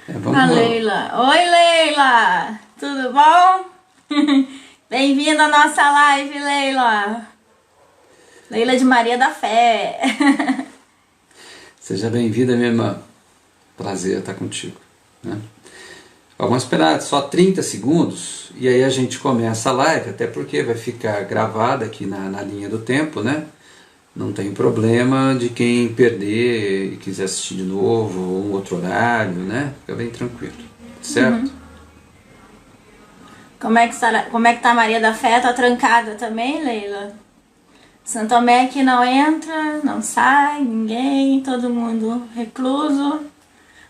Vamos A lá. Leila. Oi, Leila! Tudo bom? Bem-vinda à nossa live, Leila! Leila de Maria da Fé. Seja bem-vinda, minha irmã. Prazer estar contigo. Né? Vamos esperar só 30 segundos e aí a gente começa a live, até porque vai ficar gravada aqui na linha do tempo, né? Não tem problema de quem perder e quiser assistir de novo, ou um outro horário, né? Fica bem tranquilo, certo? Como é que tá a Maria da Fé? Tá trancada também, Leila? Santo Tomé que não entra, não sai, ninguém, todo mundo recluso.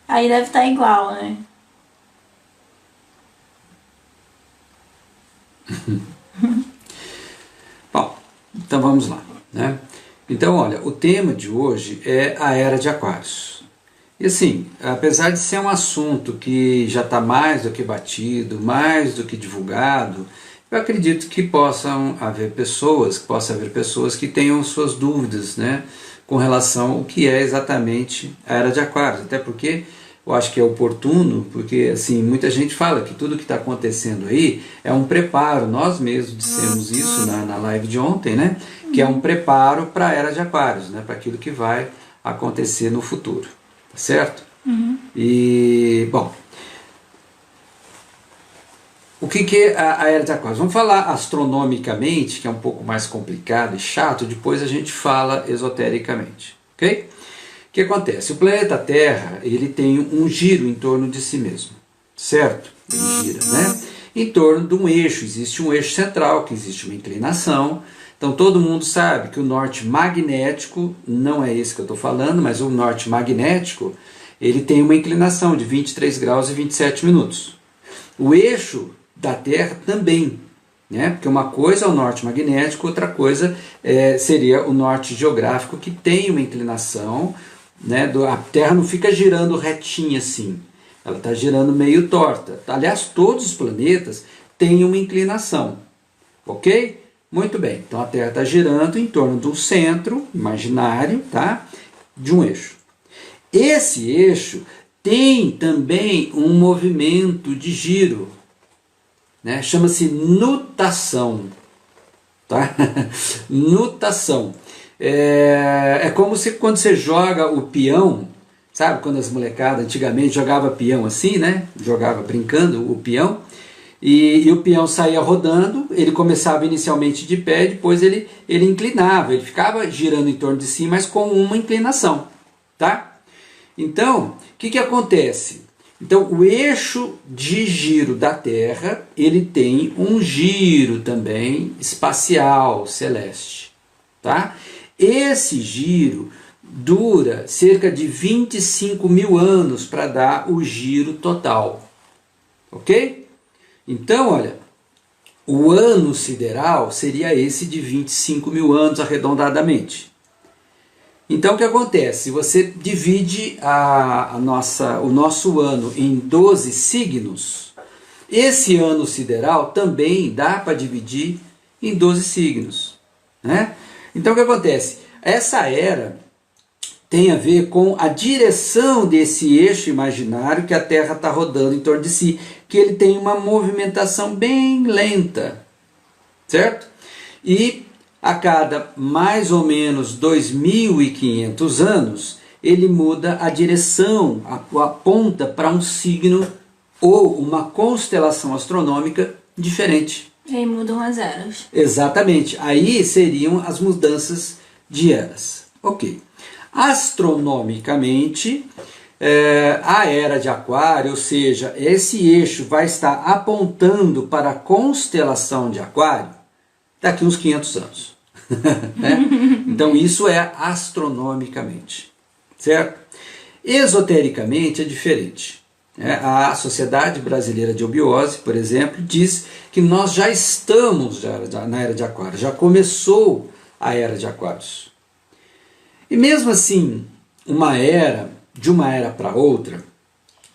Aí deve estar igual, né? Bom, então vamos lá, né? Então, olha, o tema de hoje é a Era de Aquários. E assim, apesar de ser um assunto que já está mais do que batido, mais do que divulgado, eu acredito que possa haver pessoas que tenham suas dúvidas, né, com relação ao que é exatamente a Era de Aquários. Até porque eu acho que é oportuno, porque assim, muita gente fala que tudo que está acontecendo aí é um preparo, nós mesmos dissemos isso na live de ontem, né, que é um preparo para a Era de Aquários, né, para aquilo que vai acontecer no futuro. Certo? E, bom, o que é a Era de Aquários? Vamos falar astronomicamente, que é um pouco mais complicado e chato, depois a gente fala esotericamente, ok? O que acontece? O planeta Terra, ele tem um giro em torno de si mesmo, certo? Ele gira, né? Em torno de um eixo, existe um eixo central, que existe uma inclinação. Então todo mundo sabe que o norte magnético, não é esse que eu estou falando, mas o norte magnético, ele tem uma inclinação de 23 graus e 27 minutos. O eixo da Terra também, né? Porque uma coisa é o norte magnético, outra coisa seria o norte geográfico, que tem uma inclinação, né? A Terra não fica girando retinha assim, ela está girando meio torta. Aliás, todos os planetas têm uma inclinação, ok? Muito bem, então a Terra está girando em torno de um centro imaginário, tá? De um eixo. Esse eixo tem também um movimento de giro, né? Chama-se nutação. Tá? Nutação. É como se quando você joga o peão, sabe? Quando as molecadas antigamente jogavam peão assim, né? Jogava brincando o peão. E o peão saía rodando, ele começava inicialmente de pé, depois ele inclinava, ele ficava girando em torno de si, mas com uma inclinação, tá? Então, o que acontece? Então, o eixo de giro da Terra, ele tem um giro também espacial, celeste, tá? Esse giro dura cerca de 25 mil anos para dar o giro total, ok? Então, olha, o ano sideral seria esse de 25 mil anos arredondadamente. Então, o que acontece? Se você divide o nosso ano em 12 signos, esse ano sideral também dá para dividir em 12 signos, né? Então, o que acontece? Essa era tem a ver com a direção desse eixo imaginário que a Terra está rodando em torno de si, que ele tem uma movimentação bem lenta, certo? E a cada mais ou menos 2.500 anos, ele muda a direção, aponta para um signo ou uma constelação astronômica diferente. E aí mudam as eras. Exatamente, aí seriam as mudanças de eras. Ok. Astronomicamente, a Era de Aquário, ou seja, esse eixo vai estar apontando para a constelação de Aquário daqui uns 500 anos. Né? Então isso é astronomicamente, certo? Esotericamente é diferente. A Sociedade Brasileira de Obiose, por exemplo, diz que nós já estamos na Era de Aquário, já começou a Era de Aquários. E mesmo assim, de uma era para outra,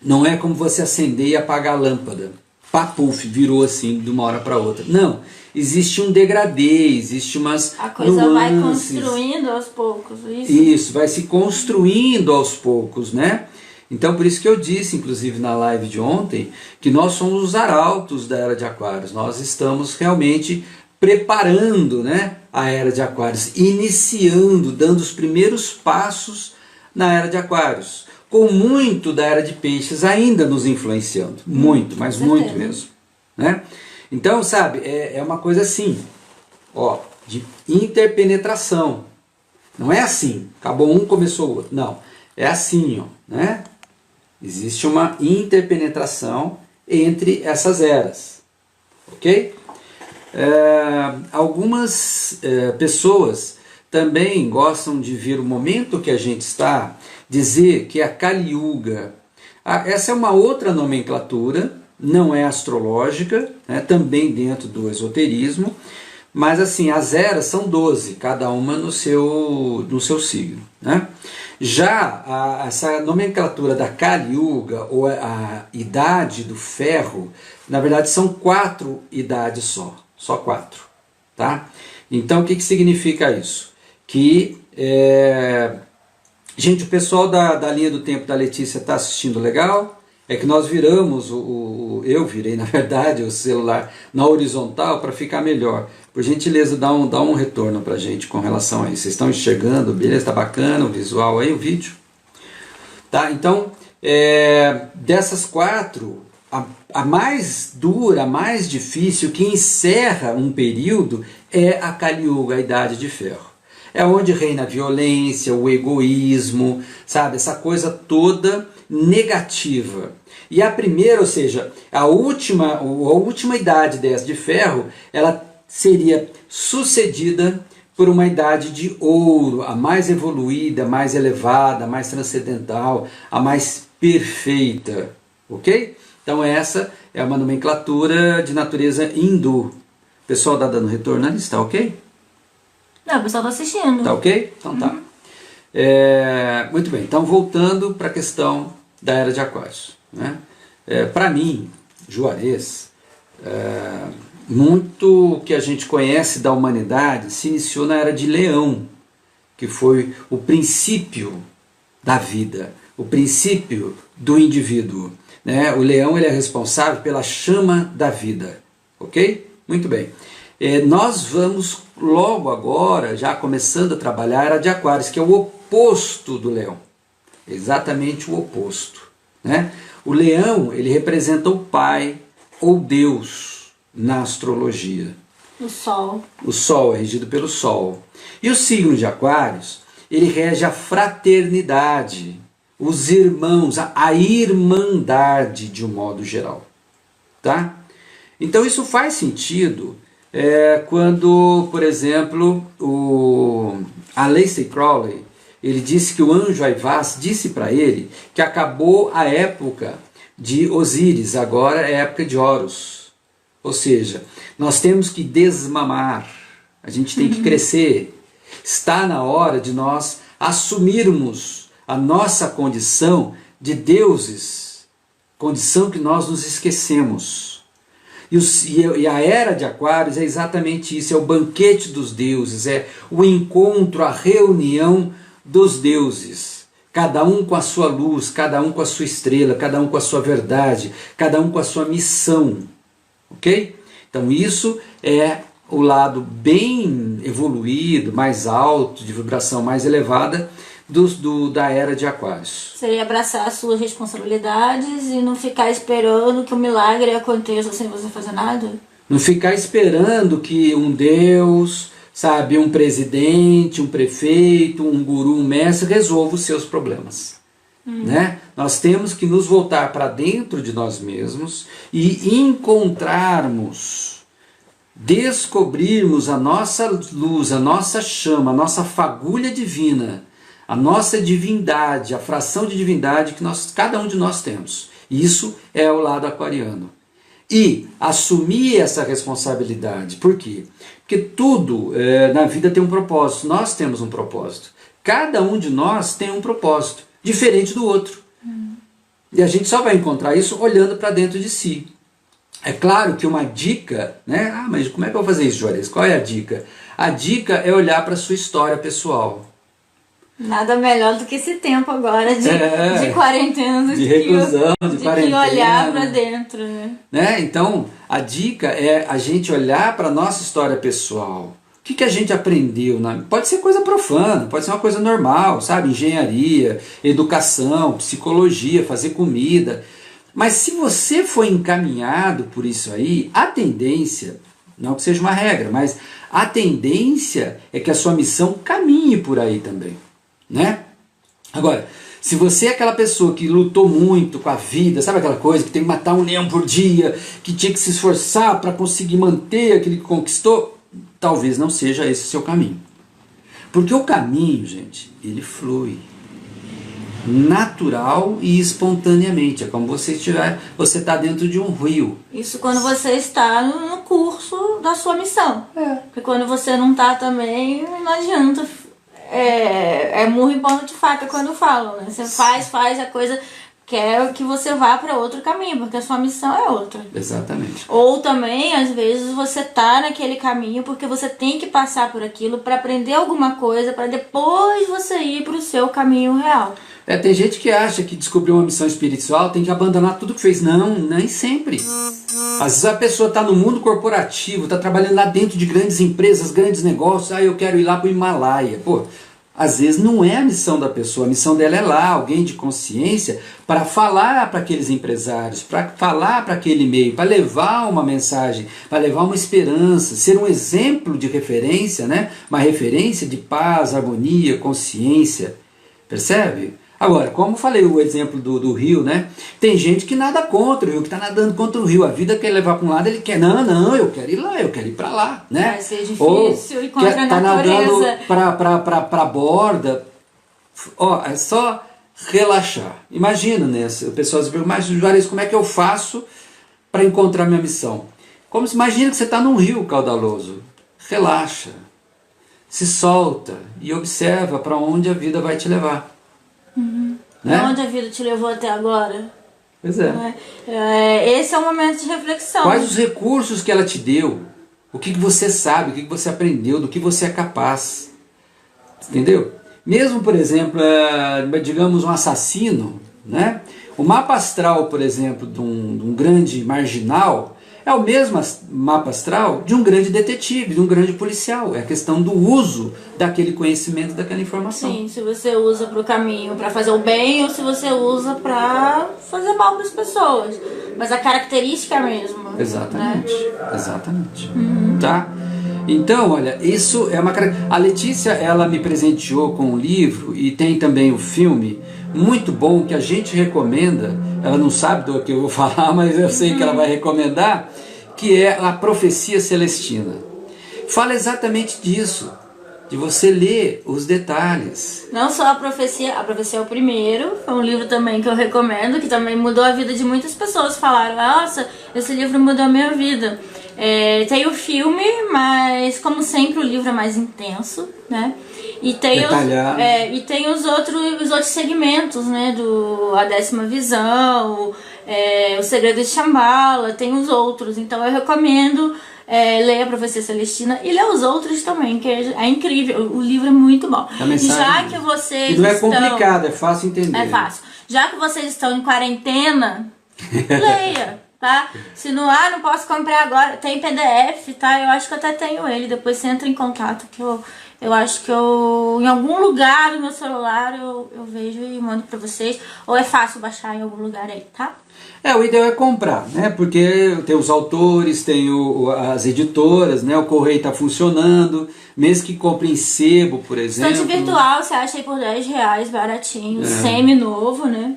não é como você acender e apagar a lâmpada. Papuf, virou assim de uma hora para outra. Não, existe um degradê, existe umas A coisa nuances. vai construindo aos poucos, isso? Isso, vai se construindo aos poucos, né? Então por isso que eu disse, inclusive na live de ontem, que nós somos os arautos da Era de Aquários. Nós estamos realmente preparando, né, a Era de Aquários, iniciando, dando os primeiros passos na Era de Aquários, com muito da Era de Peixes ainda nos influenciando, muito, mas muito mesmo, né? Então, sabe, é uma coisa assim, ó, de interpenetração. Não é assim, acabou um, começou o outro. Não, é assim, ó, né? Existe uma interpenetração entre essas eras, ok? Algumas pessoas também gostam de ver o momento que a gente está, dizer que a Kali Yuga, essa é uma outra nomenclatura, não é astrológica, né, também dentro do esoterismo, mas assim, as eras são 12, cada uma no seu signo, né? Já essa nomenclatura da Kali Yuga, ou a idade do ferro, na verdade são 4 idades só 4, tá? Então o que que significa isso? Que, gente, o pessoal da linha do tempo da Letícia está assistindo legal? É que nós viramos, eu virei na verdade o celular na horizontal para ficar melhor. Por gentileza, dá um retorno para a gente com relação a isso. Vocês estão enxergando, beleza? Está bacana o visual aí, o vídeo? Tá, então, dessas 4, a mais dura, a mais difícil, que encerra um período, é a Kali Yuga, a Idade de Ferro. É onde reina a violência, o egoísmo, sabe? Essa coisa toda negativa. E a primeira, ou seja, a última idade dessa de ferro, ela seria sucedida por uma idade de ouro, a mais evoluída, a mais elevada, a mais transcendental, a mais perfeita. Ok? Então essa é uma nomenclatura de natureza hindu. O pessoal está dando retorno ali, está ok? Não, o pessoal está assistindo. Tá ok? Então tá. Muito bem, então voltando para a questão da Era de Aquários, né? Para mim, Juarez, muito que a gente conhece da humanidade se iniciou na Era de Leão, que foi o princípio da vida, o princípio do indivíduo, né? O leão, ele é responsável pela chama da vida, ok? Muito bem. Nós vamos logo agora, já começando a trabalhar a Era de Aquários, que é o oposto do leão, exatamente o oposto, né? O leão, ele representa o pai ou Deus na astrologia. O sol. O sol é regido pelo sol. E o signo de Aquários, ele rege a fraternidade, os irmãos, a irmandade de um modo geral, tá? Então isso faz sentido quando, por exemplo, a Aleister Crowley, ele disse que o anjo Aivaz disse para ele que acabou a época de Osíris, agora é a época de Horus. Ou seja, nós temos que desmamar, a gente tem que crescer. Está na hora de nós assumirmos a nossa condição de deuses, condição que nós nos esquecemos. E a Era de Aquários é exatamente isso, é o banquete dos deuses, é o encontro, a reunião dos deuses, cada um com a sua luz, cada um com a sua estrela, cada um com a sua verdade, cada um com a sua missão, ok? Então isso é o lado bem evoluído, mais alto, de vibração mais elevada da Era de Aquários. Seria abraçar as suas responsabilidades e não ficar esperando que o milagre aconteça sem você fazer nada? Não ficar esperando que um Deus, sabe, um presidente, um prefeito, um guru, um mestre resolva os seus problemas. Né? Nós temos que nos voltar para dentro de nós mesmos e encontrarmos, descobrirmos a nossa luz, a nossa chama, a nossa fagulha divina, a nossa divindade, a fração de divindade que cada um de nós temos. Isso é o lado aquariano. E assumir essa responsabilidade. Por quê? Porque tudo na vida tem um propósito. Nós temos um propósito. Cada um de nós tem um propósito, diferente do outro. E a gente só vai encontrar isso olhando para dentro de si. É claro que uma dica, né? Ah, mas como é que eu vou fazer isso, Juarez? Qual é a dica? A dica é olhar para a sua história pessoal. Nada melhor do que esse tempo agora de quarentena, de reclusão, de que quarentena, olhar para dentro, né? Então, a dica é a gente olhar para a nossa história pessoal. O que a gente aprendeu? Pode ser coisa profana, pode ser uma coisa normal, sabe? Engenharia, educação, psicologia, fazer comida. Mas se você foi encaminhado por isso aí, a tendência, não que seja uma regra, mas a tendência é que a sua missão caminhe por aí também, né? Agora, se você é aquela pessoa que lutou muito com a vida, sabe aquela coisa que tem que matar um leão por dia, que tinha que se esforçar para conseguir manter aquilo que conquistou, talvez não seja esse o seu caminho. Porque o caminho, gente, ele flui natural e espontaneamente. É como você está dentro de um rio. Isso quando você está no curso da sua missão. Porque quando você não está também, não adianta. É murro em ponta de faca quando falam, né? Você faz a coisa, quer que você vá para outro caminho, porque a sua missão é outra. Exatamente. Ou também, às vezes, você tá naquele caminho porque você tem que passar por aquilo para aprender alguma coisa, para depois você ir para o seu caminho real. Tem gente que acha que descobriu uma missão espiritual tem que abandonar tudo que fez. Não, nem sempre. Às vezes a pessoa está no mundo corporativo, está trabalhando lá dentro de grandes empresas, grandes negócios. Eu quero ir lá para o Himalaia. Pô, às vezes não é a missão da pessoa. A missão dela é lá, alguém de consciência, para falar para aqueles empresários, para falar para aquele meio, para levar uma mensagem, para levar uma esperança, ser um exemplo de referência, né? Uma referência de paz, harmonia, consciência. Percebe? Agora, como falei o exemplo do rio, né? Tem gente que nada contra o rio, que está nadando contra o rio. A vida quer levar para um lado, ele quer, não, eu quero ir lá, eu quero ir para lá, né? Vai ser difícil e contra a tá natureza. Nadando para a borda. É só relaxar. Imagina, né? O pessoal se pergunta, mas Juarez, como é que eu faço para encontrar minha missão? Imagina que você está num rio caudaloso. Relaxa. Se solta e observa para onde a vida vai te levar. Né? Onde a vida te levou até agora? Pois é. Esse é o momento de reflexão. Quais os recursos que ela te deu? O que você sabe, o que você aprendeu, do que você é capaz? Entendeu? Mesmo, por exemplo, digamos um assassino, né? O mapa astral, por exemplo, de um grande marginal é o mesmo mapa astral de um grande detetive, de um grande policial. É a questão do uso daquele conhecimento, daquela informação. Sim, se você usa para o caminho para fazer o bem ou se você usa para fazer mal para as pessoas. Mas a característica é a mesma. Exatamente, né? Exatamente. Tá? Então, olha, isso é uma... A Letícia, ela me presenteou com um livro e tem também o filme muito bom que a gente recomenda. Ela não sabe do que eu vou falar, mas eu sei que ela vai recomendar, que é A Profecia Celestina. Fala exatamente disso, de você ler os detalhes. Não só a profecia é o primeiro, é um livro também que eu recomendo, que também mudou a vida de muitas pessoas. Falaram, nossa, esse livro mudou a minha vida. Tem o filme, mas como sempre o livro é mais intenso, né? E tem os outros segmentos, né? A Décima Visão, O Segredo de Shambhala, tem os outros. Então eu recomendo ler A Profecia Celestina e ler os outros também, que é incrível. O livro é muito bom. Já que vocês não é complicado, é fácil entender. É fácil. Já que vocês estão em quarentena, leia. Tá? Se não posso comprar agora, tem PDF, tá? Eu acho que eu até tenho ele, depois você entra em contato, que eu acho que em algum lugar do meu celular eu vejo e mando pra vocês, ou é fácil baixar em algum lugar aí, tá? O ideal é comprar, né? Porque tem os autores, tem as editoras, né? O correio está funcionando, mesmo que compre em sebo, por exemplo. Estante virtual, você acha aí por R$10, baratinho, semi-novo, né?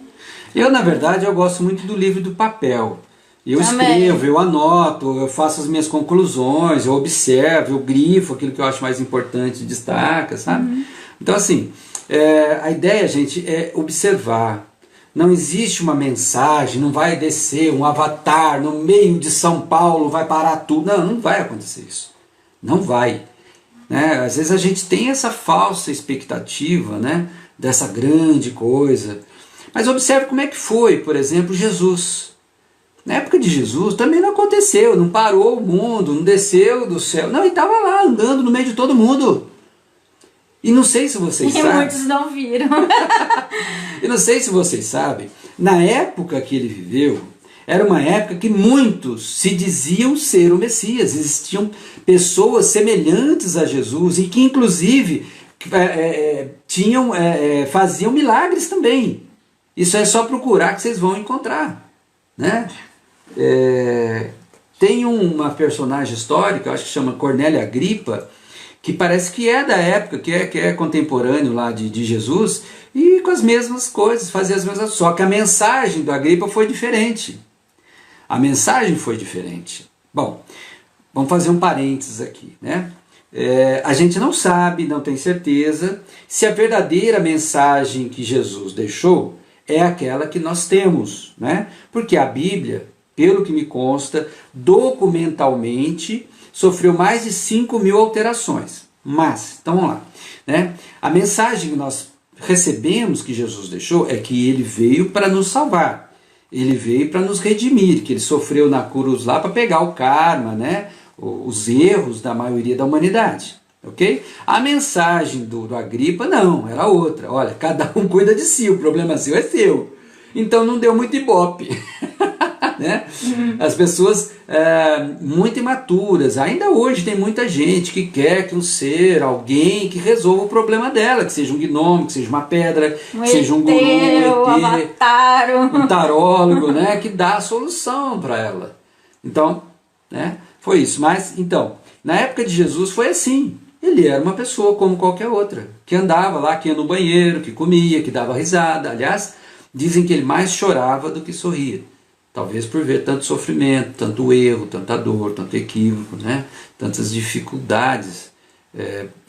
Eu, na verdade, eu gosto muito do livro do papel. Eu escrevo, eu anoto, eu faço as minhas conclusões, eu observo, eu grifo aquilo que eu acho mais importante, destaca, sabe? Então, assim, a ideia, gente, é observar. Não existe uma mensagem, não vai descer um avatar no meio de São Paulo, vai parar tudo. Não vai acontecer isso. Não vai. Né? Às vezes a gente tem essa falsa expectativa, né, dessa grande coisa. Mas observe como é que foi, por exemplo, Jesus. Na época de Jesus também não aconteceu, não parou o mundo, não desceu do céu. Não, ele estava lá andando no meio de todo mundo. E não sei se vocês E sabem. muitos não viram. Eu não sei se vocês sabem, na época que ele viveu, era uma época que muitos se diziam ser o Messias. Existiam pessoas semelhantes a Jesus e que inclusive faziam milagres também. Isso é só procurar que vocês vão encontrar, né? Tem uma personagem histórica, acho que chama Cornélia Agripa, que parece que é da época, que é contemporâneo lá de Jesus, e com as mesmas coisas, fazia as mesmas coisas. Só que a mensagem do Agripa foi diferente. A mensagem foi diferente. Bom, vamos fazer um parênteses aqui, né? A gente não sabe, não tem certeza, se a verdadeira mensagem que Jesus deixou é aquela que nós temos, né? Porque a Bíblia, pelo que me consta, documentalmente sofreu mais de 5.000 alterações. Mas, então vamos lá, né? A mensagem que nós recebemos que Jesus deixou é que ele veio para nos salvar. Ele veio para nos redimir, que ele sofreu na cruz lá para pegar o karma, né? Os erros da maioria da humanidade. Ok? A mensagem do Agripa não, era outra. Olha, cada um cuida de si, o problema seu é seu. Então não deu muito ibope. Né? As pessoas muito imaturas, ainda hoje tem muita gente que quer que um ser, alguém que resolva o problema dela, que seja um gnomo, que seja uma pedra, que seja um guru, um avatar, um tarólogo, né? Que dá a solução para ela. Então, né? Foi isso. Mas, então, na época de Jesus foi assim. Ele era uma pessoa como qualquer outra, que andava lá, que ia no banheiro, que comia, que dava risada. Aliás, dizem que ele mais chorava do que sorria. Talvez por ver tanto sofrimento, tanto erro, tanta dor, tanto equívoco, né? Tantas dificuldades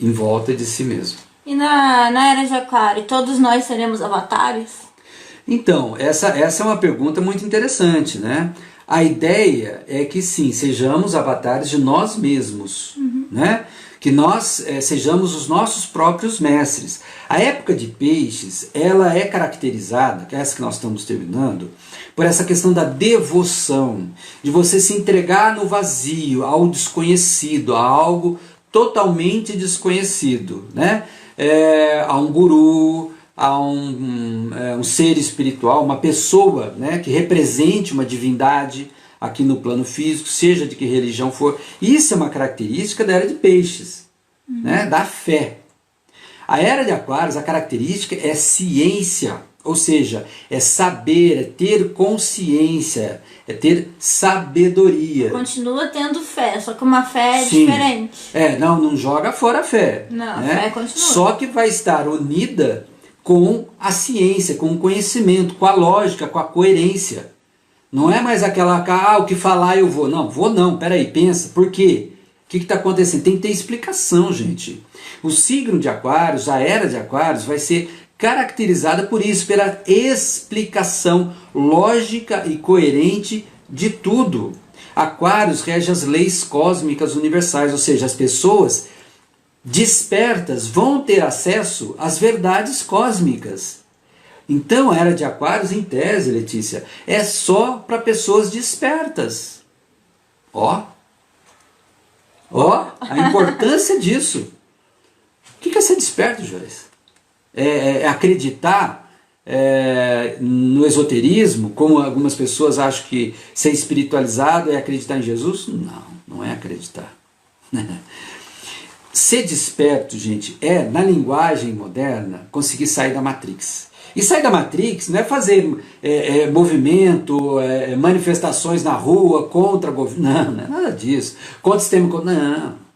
em volta de si mesmo. E na Era de Aquário, todos nós seremos avatares? Então, essa é uma pergunta muito interessante, né? A ideia é que sim, sejamos avatares de nós mesmos, né? Que nós sejamos os nossos próprios mestres. A época de Peixes, ela é caracterizada, que é essa que nós estamos terminando, por essa questão da devoção, de você se entregar no vazio, ao desconhecido, a algo totalmente desconhecido, né? A um guru, a um ser espiritual, uma pessoa, né, que represente uma divindade aqui no plano físico, seja de que religião for. Isso é uma característica da Era de Peixes, né, da fé. A Era de Aquários, a característica é ciência, ou seja, é saber, é ter consciência, é ter sabedoria. Continua tendo fé, só que uma fé Sim. diferente. Não joga fora a fé. Não, né? a fé continua. Só que vai estar unida com a ciência, com o conhecimento, com a lógica, com a coerência. Não é mais aquela, o que falar eu vou. Não, vou não, peraí, pensa, por quê? O que está acontecendo? Tem que ter explicação, gente. O signo de Aquários, a Era de Aquários, vai ser caracterizada por isso, pela explicação lógica e coerente de tudo. Aquários rege as leis cósmicas universais, ou seja, as pessoas despertas vão ter acesso às verdades cósmicas. Então a Era de Aquários, em tese, Letícia, é só para pessoas despertas. Ó, a importância disso. O que é ser desperto, Joyce? É acreditar no esoterismo, como algumas pessoas acham que ser espiritualizado é acreditar em Jesus? Não, não é acreditar. Ser desperto, gente, na linguagem moderna, conseguir sair da Matrix. E sair da Matrix não é fazer movimento, manifestações na rua contra o governo. Não é nada disso. Contra o sistema. Não.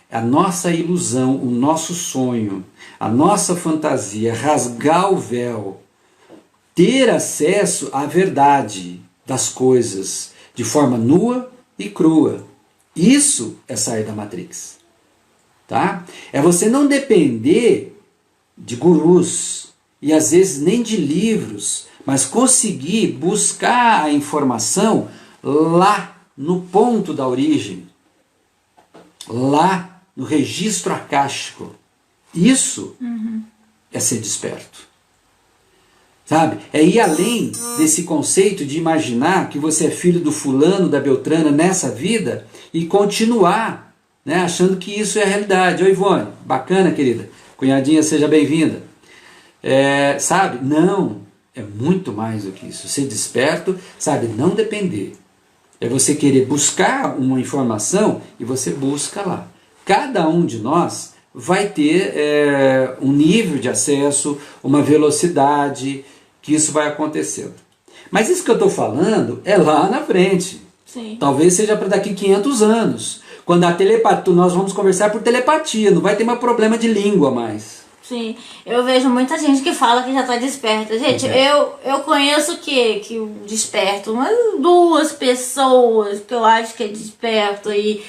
A nossa ilusão, o nosso sonho, a nossa fantasia, rasgar o véu, ter acesso à verdade das coisas de forma nua e crua. Isso é sair da Matrix. Tá? É você não depender de gurus e às vezes nem de livros, mas conseguir buscar a informação lá no ponto da origem, lá no registro acástico. Isso é ser desperto. Sabe? É ir além desse conceito de imaginar que você é filho do fulano, da Beltrana nessa vida e continuar, né, achando que isso é a realidade. Oi, Ivone, bacana, querida. Cunhadinha, seja bem-vinda. Sabe? Não, é muito mais do que isso. Ser desperto, sabe, não depender. É você querer buscar uma informação e você busca lá. Cada um de nós vai ter um nível de acesso, uma velocidade, que isso vai acontecendo. Mas isso que eu estou falando é lá na frente. Sim. Talvez seja para daqui 500 anos. Quando a telepatia, nós vamos conversar por telepatia, não vai ter mais problema de língua mais. Sim, eu vejo muita gente que fala que já tá desperta. Gente, eu conheço que o desperto, umas 2 pessoas que eu acho que é desperto aí,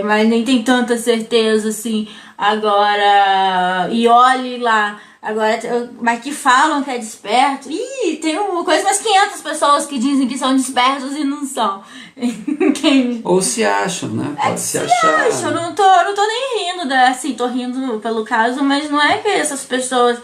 mas nem tem tanta certeza assim. Agora, e olhe lá, agora, mas que falam que é desperto. Ih, tem uma coisa, umas 500 pessoas que dizem que são despertos e não são. Entende? Ou se acham, né? Pode se achar. Eu não tô nem rindo, assim, tô rindo pelo caso, mas não é que essas pessoas,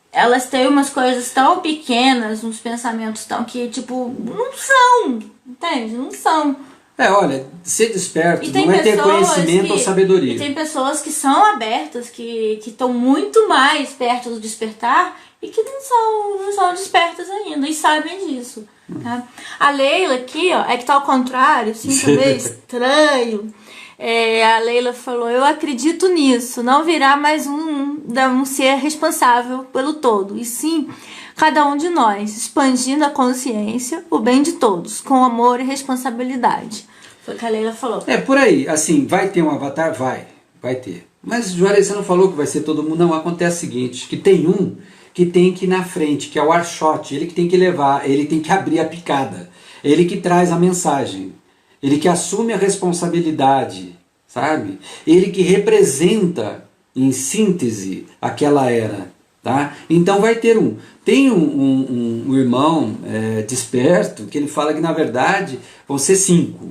elas têm umas coisas tão pequenas, uns pensamentos tão que, tipo, não são, entende? Não são. Olha, ser desperto não é ter conhecimento ou sabedoria. E tem pessoas que são abertas, que estão muito mais perto do despertar e que não são despertas ainda e sabem disso. Tá? A Leila aqui, ó, é que tá ao contrário, assim, também estranho. A Leila falou, eu acredito nisso, não virá mais um ser responsável pelo todo, e sim cada um de nós, expandindo a consciência, o bem de todos, com amor e responsabilidade. Foi o que a Leila falou. Por aí, assim, vai ter um avatar? Vai ter. Mas, Juarez, você não falou que vai ser todo mundo? Não, acontece o seguinte, que tem um que tem que ir na frente, que é o Arshot, ele que tem que levar, ele tem que abrir a picada, ele que traz a mensagem, ele que assume a responsabilidade, sabe? Ele que representa, em síntese, aquela era, tá? Então vai ter um. Tem um irmão desperto, que ele fala que na verdade vão ser 5.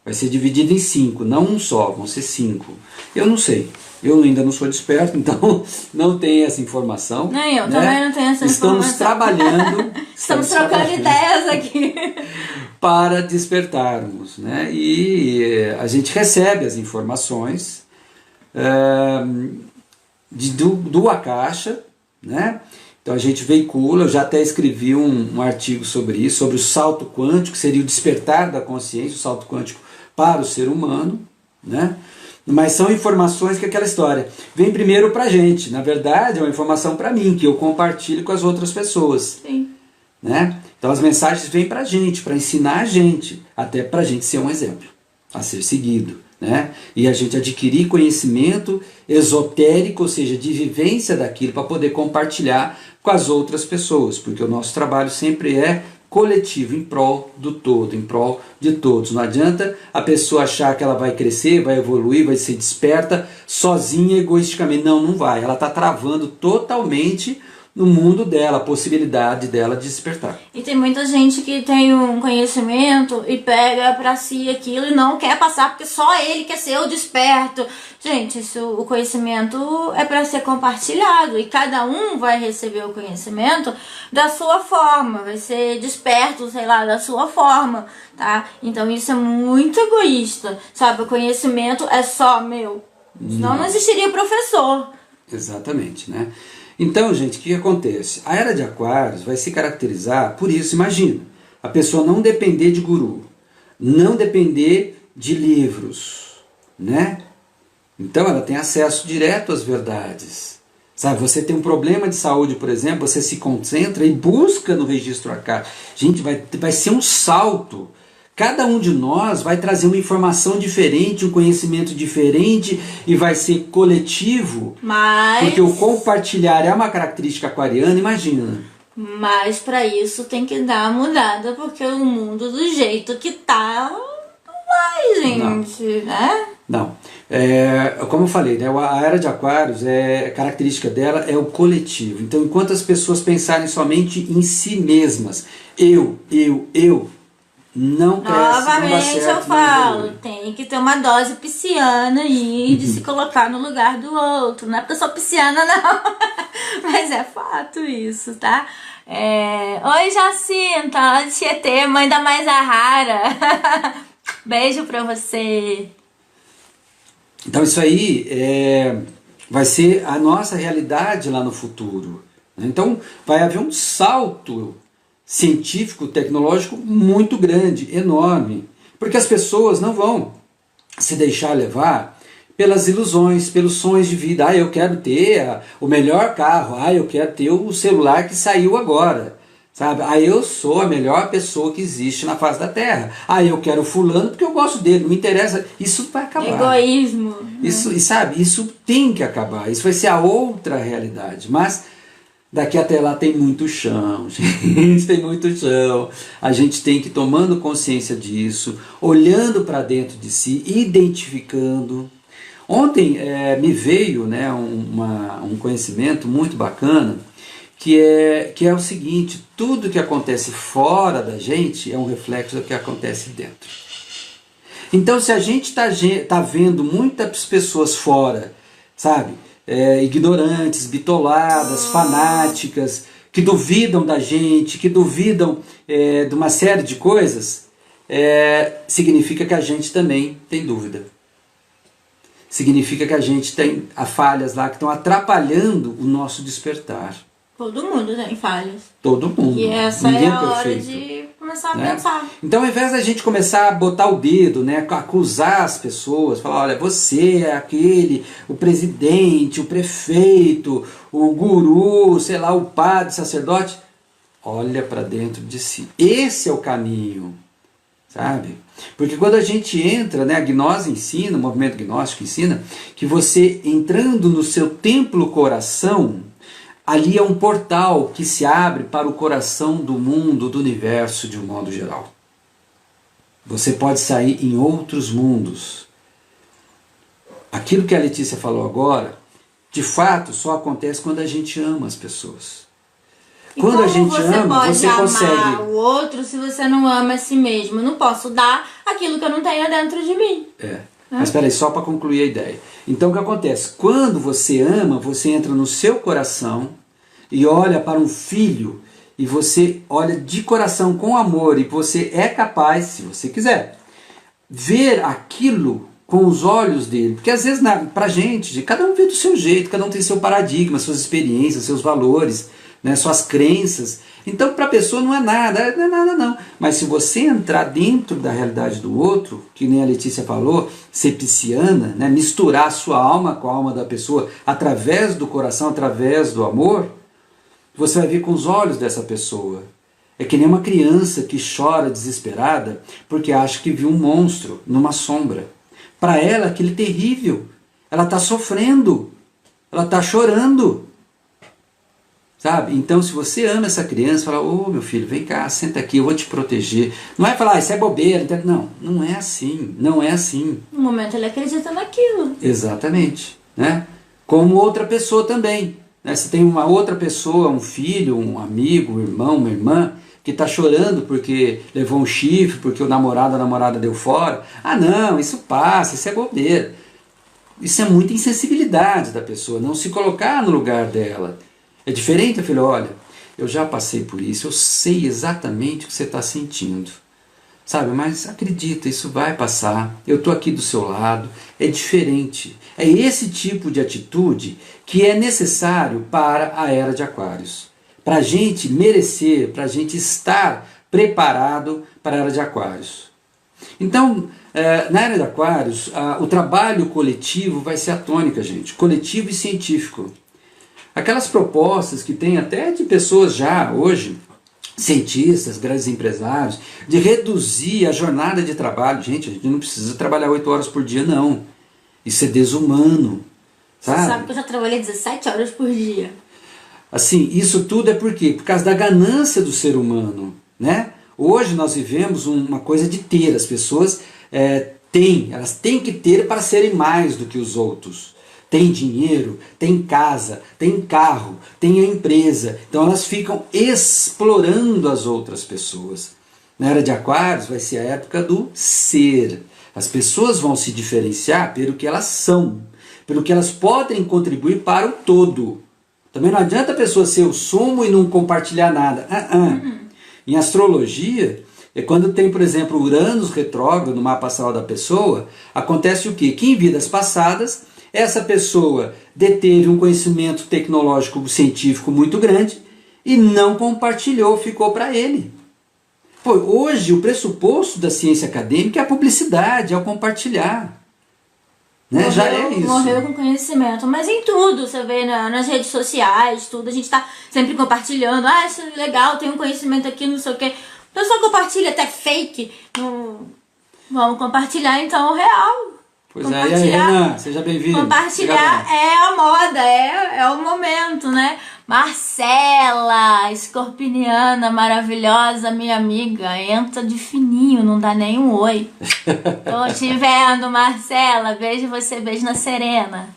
Vai ser dividido em 5, não um só, vão ser 5. Eu não sei. Eu ainda não sou desperto, então não tenho essa informação. Nem eu, né? Também não tenho essa Estamos informação. trabalhando. Estamos trocando ideias aqui. Para despertarmos, né? E a gente recebe as informações do Akasha, né? Então a gente veicula, eu já até escrevi um artigo sobre isso, sobre o salto quântico, que seria o despertar da consciência, o salto quântico para o ser humano, né? Mas são informações que aquela história vem primeiro para a gente, na verdade é uma informação para mim, que eu compartilho com as outras pessoas. Sim. Né? Então as mensagens vêm para a gente, para ensinar a gente, até para a gente ser um exemplo, a ser seguido. Né? E a gente adquirir conhecimento esotérico, ou seja, de vivência daquilo, para poder compartilhar com as outras pessoas, porque o nosso trabalho sempre é coletivo, em prol do todo, em prol de todos. Não adianta a pessoa achar que ela vai crescer, vai evoluir, vai ser desperta, sozinha, egoisticamente. Não vai. Ela está travando totalmente no mundo dela, a possibilidade dela de despertar. E tem muita gente que tem um conhecimento e pega pra si aquilo e não quer passar porque só ele quer ser o desperto. Gente, o conhecimento é para ser compartilhado e cada um vai receber o conhecimento da sua forma, vai ser desperto, sei lá, da sua forma, tá? Então isso é muito egoísta, sabe? O conhecimento é só meu, senão não existiria professor. Exatamente, né? Então, gente, o que acontece? A era de Aquários vai se caracterizar por isso. Imagina, a pessoa não depender de guru, não depender de livros, né? Então ela tem acesso direto às verdades. Sabe, você tem um problema de saúde, por exemplo, você se concentra e busca no registro arcaico. Gente, vai ser um salto. Cada um de nós vai trazer uma informação diferente, um conhecimento diferente e vai ser coletivo. Porque o compartilhar é uma característica aquariana, imagina. Mas para isso tem que dar uma mudada, porque o mundo do jeito que tá, não vai, gente, né? Não. Como eu falei, né, a era de Aquários, a característica dela é o coletivo. Então, enquanto as pessoas pensarem somente em si mesmas, eu, não cresce, novamente não dá certo, eu falo, tem que ter uma dose pisciana aí de se colocar no lugar do outro. Não é porque eu sou pisciana, não. Mas é fato isso, tá? Oi, Jacinta, Tietê, mãe da Mais a Rara. Beijo pra você. Então isso aí vai ser a nossa realidade lá no futuro. Então vai haver um salto científico, tecnológico muito grande, enorme, porque as pessoas não vão se deixar levar pelas ilusões, pelos sonhos de vida. Eu quero ter o melhor carro, eu quero ter o celular que saiu agora, sabe? Eu sou a melhor pessoa que existe na face da Terra. Eu quero fulano porque eu gosto dele, não me interessa. Isso vai acabar. Egoísmo. Isso, sabe? Isso tem que acabar. Isso vai ser a outra realidade. Mas daqui até lá tem muito chão, gente, tem muito chão. A gente tem que ir tomando consciência disso, olhando para dentro de si, identificando. Ontem me veio, né, um conhecimento muito bacana, que é o seguinte: tudo que acontece fora da gente é um reflexo do que acontece dentro. Então, se a gente tá vendo muitas pessoas fora, sabe, ignorantes, bitoladas, fanáticas, que duvidam da gente, que duvidam de uma série de coisas, significa que a gente também tem dúvida. Significa que a gente tem falhas lá que estão atrapalhando o nosso despertar. Todo mundo tem falhas. Todo mundo. E essa Ninguém é a hora perfeito, de começar a né? pensar. Então, ao invés da gente começar a botar o dedo, né, acusar as pessoas, falar, olha, você é aquele, o presidente, o prefeito, o guru, sei lá, o padre, o sacerdote, olha para dentro de si. Esse é o caminho, sabe? Porque quando a gente entra, né, a gnose ensina, o movimento gnóstico ensina, que você entrando no seu templo coração, ali é um portal que se abre para o coração do mundo, do universo de um modo geral. Você pode sair em outros mundos. Aquilo que a Letícia falou agora, de fato, só acontece quando a gente ama as pessoas. E quando a gente você ama, pode você amar consegue... o outro se você não ama a si mesmo? Eu não posso dar aquilo que eu não tenho dentro de mim. Mas espera aí, só para concluir a ideia. Então o que acontece? Quando você ama, você entra no seu coração e olha para um filho e você olha de coração com amor e você é capaz, se você quiser, ver aquilo com os olhos dele. Porque às vezes pra gente, cada um vê do seu jeito, cada um tem seu paradigma, suas experiências, seus valores, né, suas crenças. Então para a pessoa não é nada não. Mas se você entrar dentro da realidade do outro, que nem a Letícia falou, ser pisciana, né, misturar a sua alma com a alma da pessoa através do coração, através do amor, você vai ver com os olhos dessa pessoa. É que nem uma criança que chora desesperada porque acha que viu um monstro numa sombra. Para ela aquilo é terrível. Ela está sofrendo. Ela está chorando. Sabe? Então, se você ama essa criança, fala, meu filho, vem cá, senta aqui, eu vou te proteger. Não é falar, isso é bobeira. Não, não é assim. Não é assim. No momento ele acredita naquilo. Exatamente. Né? Como outra pessoa também. Né? Se tem uma outra pessoa, um filho, um amigo, um irmão, uma irmã, que está chorando porque levou um chifre, porque o namorado ou a namorada deu fora. Não, isso passa, isso é bobeira. Isso é muita insensibilidade da pessoa, não se colocar no lugar dela. É diferente, filho, olha, eu já passei por isso, eu sei exatamente o que você está sentindo. Sabe, mas acredita, isso vai passar, eu estou aqui do seu lado, é diferente. É esse tipo de atitude que é necessário para a Era de Aquários. Para a gente merecer, para a gente estar preparado para a Era de Aquários. Então, na Era de Aquários, o trabalho coletivo vai ser a tônica, gente, coletivo e científico. Aquelas propostas que tem até de pessoas já hoje, cientistas, grandes empresários, de reduzir a jornada de trabalho. Gente, a gente não precisa trabalhar 8 horas por dia, não. Isso é desumano. Sabe? Você sabe que eu já trabalhei 17 horas por dia. Assim, isso tudo é por quê? Por causa da ganância do ser humano, né? Hoje nós vivemos uma coisa de ter. As pessoas elas têm que ter para serem mais do que os outros. Tem dinheiro, tem casa, tem carro, tem a empresa. Então elas ficam explorando as outras pessoas. Na Era de Aquários vai ser a época do ser. As pessoas vão se diferenciar pelo que elas são, pelo que elas podem contribuir para o todo. Também não adianta a pessoa ser o sumo e não compartilhar nada. Em astrologia, quando tem, por exemplo, Uranus retrógrado no mapa astral da pessoa, acontece o quê? Que em vidas passadas Essa pessoa deteve um conhecimento tecnológico científico muito grande e não compartilhou, ficou para ele. Pô, hoje o pressuposto da ciência acadêmica é a publicidade, é o compartilhar. Né? Já é isso. Morreu com conhecimento, mas em tudo, você vê nas redes sociais, tudo, a gente tá sempre compartilhando, isso é legal, tem um conhecimento aqui, não sei o que. O pessoal compartilha até fake, vamos compartilhar então o real. Pois é, e aí, Renan, seja bem-vindo. Compartilhar é a moda, é o momento, né? Marcela, escorpiniana, maravilhosa, minha amiga, entra de fininho, não dá nem um oi. Tô te vendo, Marcela, beijo você, beijo na Serena.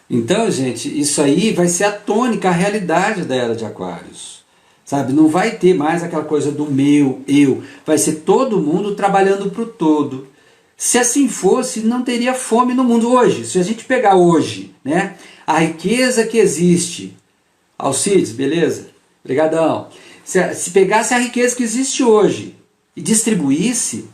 Então, gente, isso aí vai ser a tônica, a realidade da Era de Aquários. Sabe, não vai ter mais aquela coisa do meu, eu. Vai ser todo mundo trabalhando pro todo. Se assim fosse, não teria fome no mundo hoje. Se a gente pegar hoje, né, a riqueza que existe, Alcides, beleza? Obrigadão. Se pegasse a riqueza que existe hoje e distribuísse,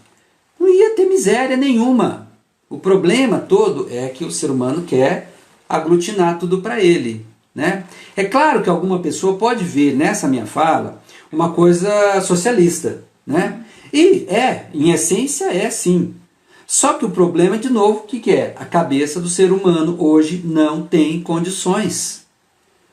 não ia ter miséria nenhuma. O problema todo é que o ser humano quer aglutinar tudo para ele. Né? É claro que alguma pessoa pode ver nessa minha fala uma coisa socialista. Né? E em essência é sim. Só que o problema, de novo, o que é? A cabeça do ser humano hoje não tem condições.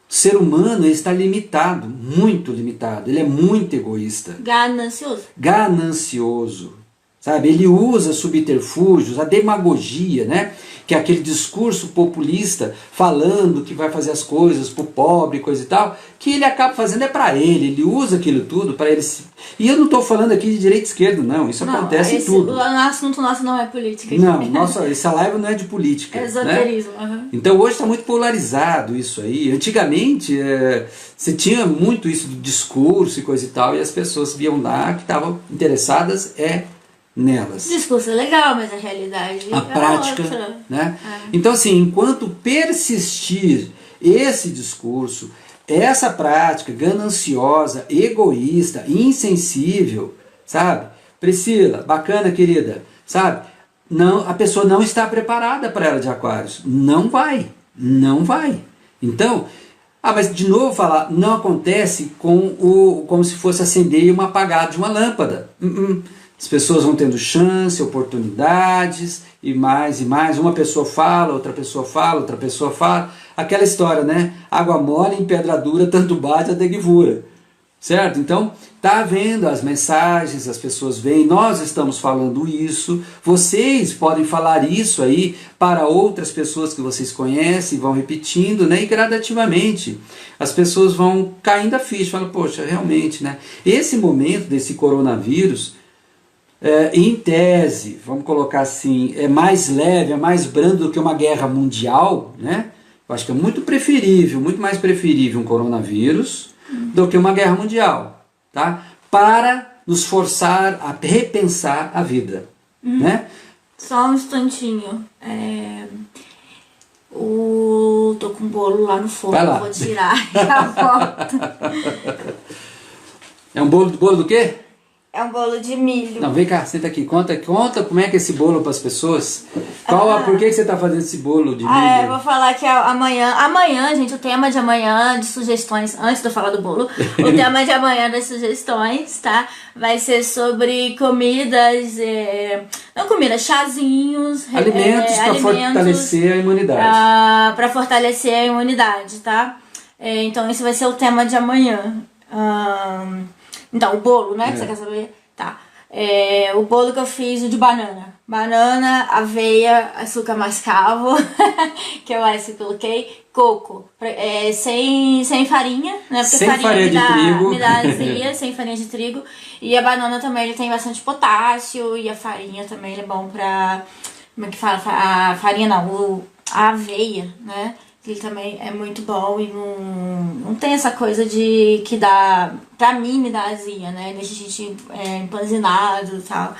O ser humano está limitado, muito limitado. Ele é muito egoísta. Ganancioso. Ganancioso. Sabe? Ele usa subterfúgios, a demagogia, né? Que é aquele discurso populista falando que vai fazer as coisas para o pobre, coisa e tal, que ele acaba fazendo para ele usa aquilo tudo para ele se... E eu não estou falando aqui de direita e esquerda, não, isso acontece em tudo. O assunto nosso não é política. Não, essa live não é de política. É esoterismo. Né? Uhum. Então hoje está muito polarizado isso aí. Antigamente você tinha muito isso do discurso e coisa e tal, e as pessoas viam lá que estavam interessadas nelas. O discurso é legal, mas a realidade a prática, outra. Né? Então assim, enquanto persistir esse discurso, essa prática gananciosa, egoísta, insensível, sabe? Priscila, bacana, querida, sabe? Não, a pessoa não está preparada para a Era de Aquários. Não vai. Então, mas de novo falar, não acontece como se fosse acender uma apagada de uma lâmpada. As pessoas vão tendo chance, oportunidades, e mais. Uma pessoa fala, outra pessoa fala, outra pessoa fala. Aquela história, né? Água mole em pedra dura, tanto bate até que fura. Certo? Então, tá havendo as mensagens, as pessoas veem, nós estamos falando isso, vocês podem falar isso aí para outras pessoas que vocês conhecem, vão repetindo, né? E gradativamente as pessoas vão caindo a ficha, falam, poxa, realmente, né? Esse momento desse coronavírus, em tese, vamos colocar assim, é mais leve, é mais brando do que uma guerra mundial, né? Eu acho que é muito mais preferível um coronavírus do que uma guerra mundial, tá? Para nos forçar a repensar a vida, né? Só um instantinho. Tô com um bolo lá no forno, Vai lá. vou tirar e já volto. É um bolo do quê? É um bolo de milho. Não, vem cá, senta aqui, conta como é que é esse bolo para as pessoas. Por que você está fazendo esse bolo de milho? Eu vou falar que amanhã, gente, o tema de amanhã de sugestões, antes de eu falar do bolo, o tema de amanhã das sugestões, tá? Vai ser sobre comidas, chazinhos, alimentos para fortalecer a imunidade. Para fortalecer a imunidade, tá? Então esse vai ser o tema de amanhã. Então, o bolo, né, que você quer saber? Tá. O bolo que eu fiz, o de banana. Banana, aveia, açúcar mascavo, que eu coloquei, coco. Sem farinha, né? Porque sem farinha de trigo. Me dá azia, sem farinha de trigo. E a banana também, ele tem bastante potássio. E a farinha também, ele é bom pra... Como é que fala? A farinha não, a aveia, né? Ele também é muito bom e não tem essa coisa de que dá, pra mim me dá azia, né? Deixa a gente empanzinado e tal.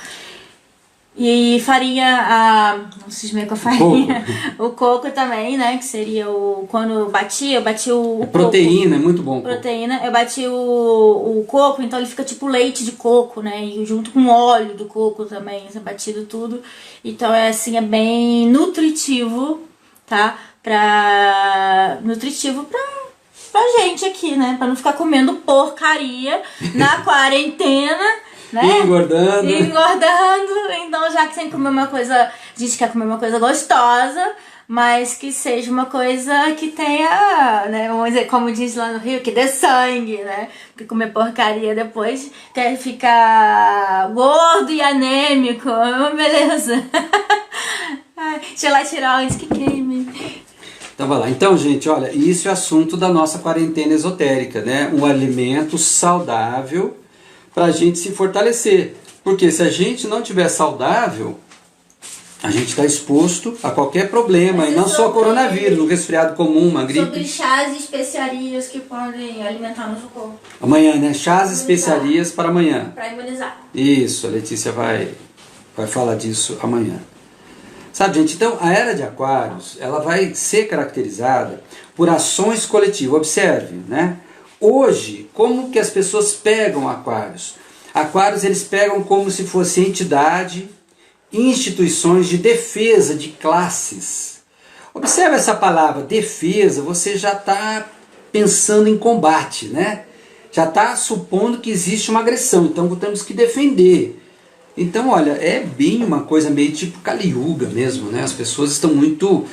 E farinha, não se meio com a farinha. O coco também, né? Que seria quando eu bati o proteína, coco. É muito bom. Proteína, eu bati o coco, então ele fica tipo leite de coco, né? E junto com óleo do coco também, batido tudo. Então é bem nutritivo. tá? Nutritivo pra gente aqui, né? Pra não ficar comendo porcaria na quarentena, né? Engordando. Então, já que tem que comer uma coisa, a gente quer comer uma coisa gostosa, mas que seja uma coisa que tenha, né? Vamos dizer, como diz lá no Rio, que dê sangue, né? Porque comer porcaria depois quer ficar gordo e anêmico, beleza. Deixa eu lá tirar antes que queime. Então vai lá. Então, gente, olha, isso é assunto da nossa quarentena esotérica, né? Um alimento saudável para a gente se fortalecer. Porque se a gente não tiver saudável, a gente está exposto a qualquer problema, e não só coronavírus, um resfriado comum, uma gripe. Sobre chás e especiarias que podem alimentar nosso corpo. Amanhã, né? Chás e especiarias para amanhã. Para imunizar. Isso, a Letícia vai falar disso amanhã. Sabe, gente, então a Era de Aquários, ela vai ser caracterizada por ações coletivas. Observe, né? Hoje, como que as pessoas pegam Aquários? Aquários eles pegam como se fosse entidade, instituições de defesa de classes. Observe essa palavra, defesa, você já está pensando em combate, né? Já está supondo que existe uma agressão, então temos que defender. Então, olha, é bem uma coisa meio tipo Kali Yuga mesmo, né? As pessoas estão muito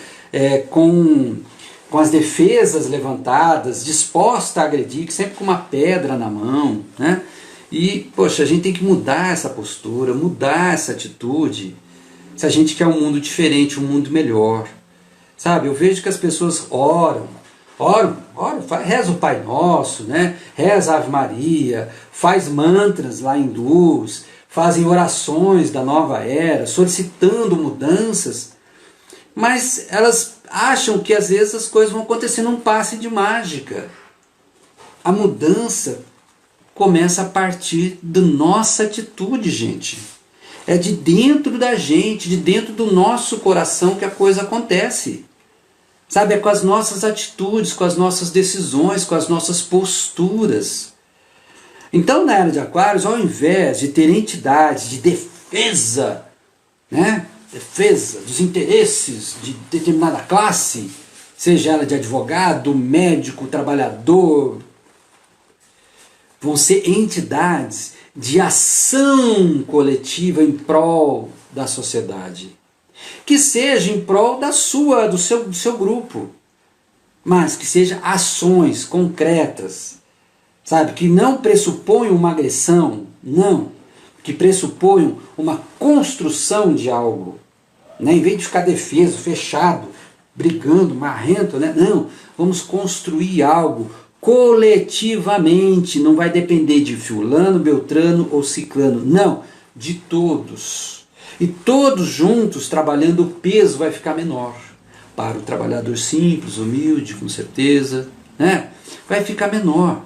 com as defesas levantadas, dispostas a agredir, sempre com uma pedra na mão, né? E, poxa, a gente tem que mudar essa postura, mudar essa atitude, se a gente quer um mundo diferente, um mundo melhor. Sabe, eu vejo que as pessoas oram, reza o Pai Nosso, né? Reza a Ave Maria, faz mantras lá hindus, fazem orações da nova era, solicitando mudanças, mas elas acham que às vezes as coisas vão acontecer num passe de mágica. A mudança começa a partir da nossa atitude, gente. É de dentro da gente, de dentro do nosso coração que a coisa acontece. Sabe, é com as nossas atitudes, com as nossas decisões, com as nossas posturas. Então, na Era de Aquários, ao invés de ter entidades de defesa, né? Defesa dos interesses de determinada classe, seja ela de advogado, médico, trabalhador, vão ser entidades de ação coletiva em prol da sociedade. Que seja em prol do seu grupo, mas que seja ações concretas, sabe, que não pressuponham uma agressão, não, que pressuponham uma construção de algo, né? Em vez de ficar defeso, fechado, brigando, marrento, né? Não, vamos construir algo coletivamente, não vai depender de fulano, beltrano ou ciclano, não, de todos. E todos juntos trabalhando, o peso vai ficar menor. Para o trabalhador simples, humilde, com certeza, né? Vai ficar menor.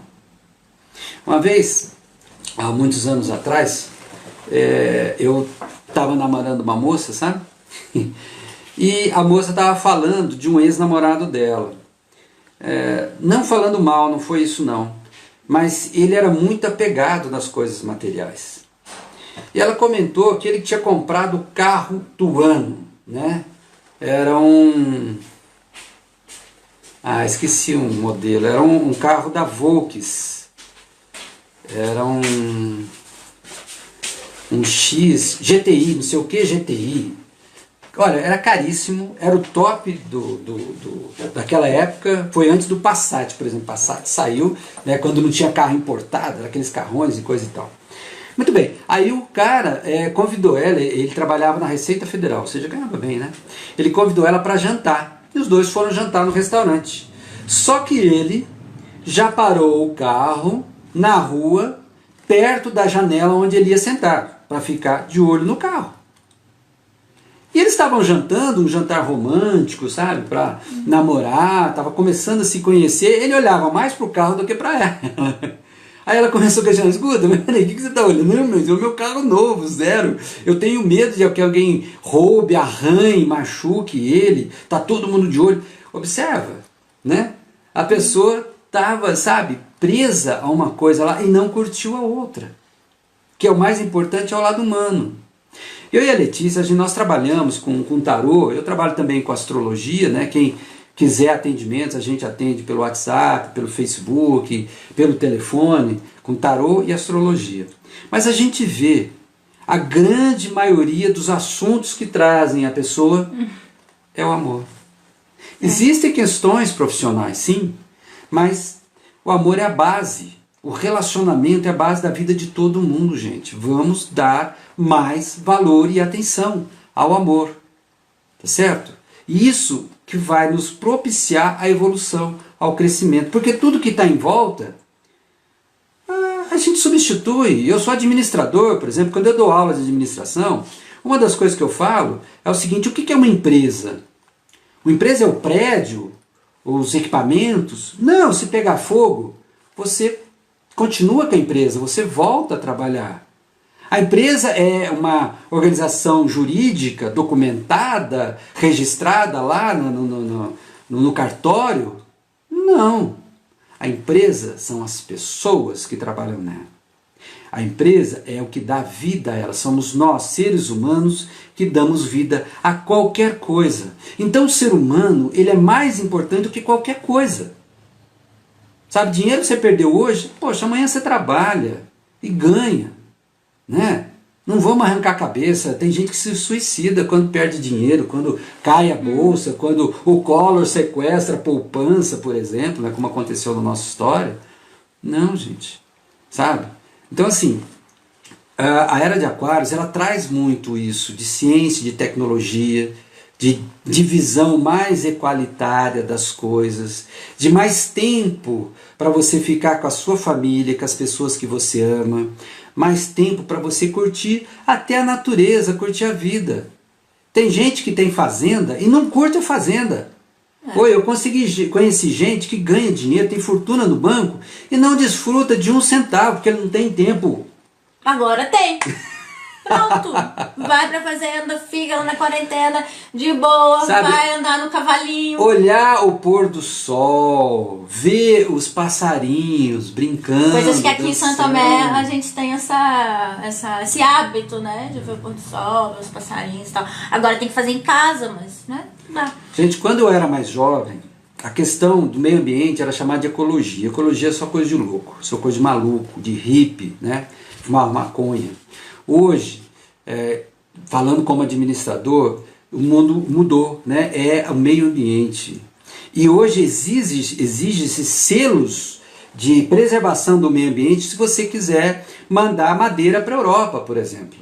Uma vez, há muitos anos atrás, eu estava namorando uma moça, sabe? E a moça estava falando de um ex-namorado dela. Não falando mal, não foi isso não. Mas ele era muito apegado nas coisas materiais. E ela comentou que ele tinha comprado o carro do ano, né? Era um... esqueci um modelo. Era um carro da Volks. Era um X GTI, não sei o que GTI. Olha, era caríssimo, era o top daquela época, foi antes do Passat, por exemplo. Passat saiu, né, quando não tinha carro importado, era aqueles carrões e coisa e tal. Muito bem, aí o cara convidou ela, ele trabalhava na Receita Federal, ou seja, ganhava bem, né? Ele convidou ela para jantar, e os dois foram jantar no restaurante. Só que ele já parou o carro na rua, perto da janela onde ele ia sentar, para ficar de olho no carro. E eles estavam jantando, um jantar romântico, sabe, para namorar, estava começando a se conhecer, ele olhava mais para o carro do que para ela. Aí ela começou a questionar, escuta, mas peraí, o que você está olhando? Não, mas é o meu carro novo, zero. Eu tenho medo de que alguém roube, arranhe, machuque ele, está todo mundo de olho. Observa, né? A pessoa estava, sabe, presa a uma coisa lá e não curtiu a outra. Que é o mais importante, é o lado humano. Eu e a Letícia, nós trabalhamos com tarô, eu trabalho também com astrologia, né? Quem quiser atendimentos, a gente atende pelo WhatsApp, pelo Facebook, pelo telefone, com tarô e astrologia. Mas a gente vê a grande maioria dos assuntos que trazem a pessoa é o amor. Existem questões profissionais, sim, mas o amor é a base. O relacionamento é a base da vida de todo mundo, gente. Vamos dar mais valor e atenção ao amor. Tá certo? E isso que vai nos propiciar a evolução, ao crescimento. Porque tudo que está em volta, a gente substitui. Eu sou administrador, por exemplo, quando eu dou aula de administração, uma das coisas que eu falo é o seguinte: o que é uma empresa? Uma empresa é o prédio, os equipamentos? Não, se pegar fogo, você continua com a empresa, você volta a trabalhar. A empresa é uma organização jurídica, documentada, registrada lá no cartório? Não. A empresa são as pessoas que trabalham nela. A empresa é o que dá vida a ela. Somos nós, seres humanos, que damos vida a qualquer coisa. Então o ser humano, ele é mais importante do que qualquer coisa. Sabe, dinheiro que você perdeu hoje, poxa, amanhã você trabalha e ganha, né? Não vamos arrancar a cabeça. Tem gente que se suicida quando perde dinheiro, quando cai a bolsa, quando o Collor sequestra a poupança, por exemplo, né, como aconteceu na nossa história. Não, gente, sabe? Então, assim, a Era de Aquários, ela traz muito isso de ciência, de tecnologia, de visão mais equalitária das coisas, de mais tempo para você ficar com a sua família, com as pessoas que você ama, mais tempo para você curtir até a natureza, curtir a vida. Tem gente que tem fazenda e não curte a fazenda. Oi, eu conheci gente que ganha dinheiro, tem fortuna no banco e não desfruta de 1 centavo, porque ele não tem tempo. Agora tem. Pronto. Vai pra fazenda, fica lá na quarentena, de boa, sabe, vai andar no cavalinho. Olhar o pôr do sol, ver os passarinhos brincando. Coisas que aqui dançando. Em Santo Tomé a gente tem esse hábito, né? De ver o pôr do sol, ver os passarinhos e tal. Agora tem que fazer em casa, mas, né? Não dá. Gente, quando eu era mais jovem, a questão do meio ambiente era chamada de ecologia. Ecologia é só coisa de louco, só coisa de maluco, de hippie, né? Fumar maconha. Hoje, falando como administrador, o mundo mudou, né? É o meio ambiente. E hoje exige-se selos de preservação do meio ambiente se você quiser mandar madeira para a Europa, por exemplo.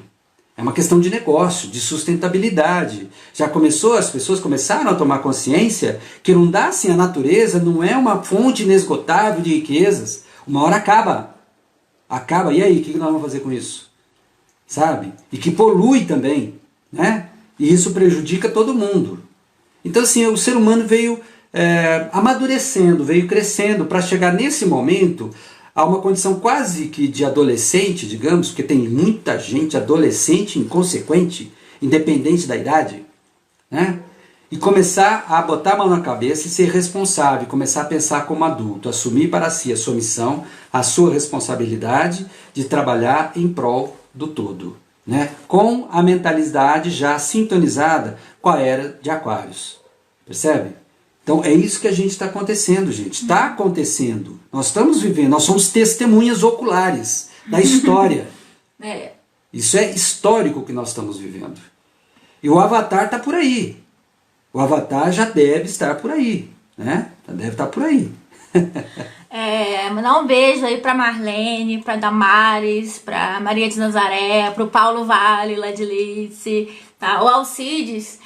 É uma questão de negócio, de sustentabilidade. Já começou, as pessoas começaram a tomar consciência que não dá assim, a natureza não é uma fonte inesgotável de riquezas. Uma hora acaba. Acaba, e aí, o que nós vamos fazer com isso? Sabe? E que polui também, né? E isso prejudica todo mundo. Então, assim, o ser humano veio amadurecendo, veio crescendo para chegar nesse momento a uma condição quase que de adolescente, digamos, porque tem muita gente adolescente inconsequente, independente da idade, né? E começar a botar a mão na cabeça e ser responsável, começar a pensar como adulto, assumir para si a sua missão, a sua responsabilidade de trabalhar em prol do todo, né? Com a mentalidade já sintonizada com a Era de Aquários. Percebe? Então é isso que a gente está acontecendo, gente. Está acontecendo. Nós estamos vivendo, nós somos testemunhas oculares da história. Isso é histórico que nós estamos vivendo. E o Avatar está por aí. O Avatar já deve estar por aí, né? Já deve estar por aí. Mandar um beijo aí pra Marlene, pra Damares, pra Maria de Nazaré, pro Paulo Vale, lá de Lice, tá? O Alcides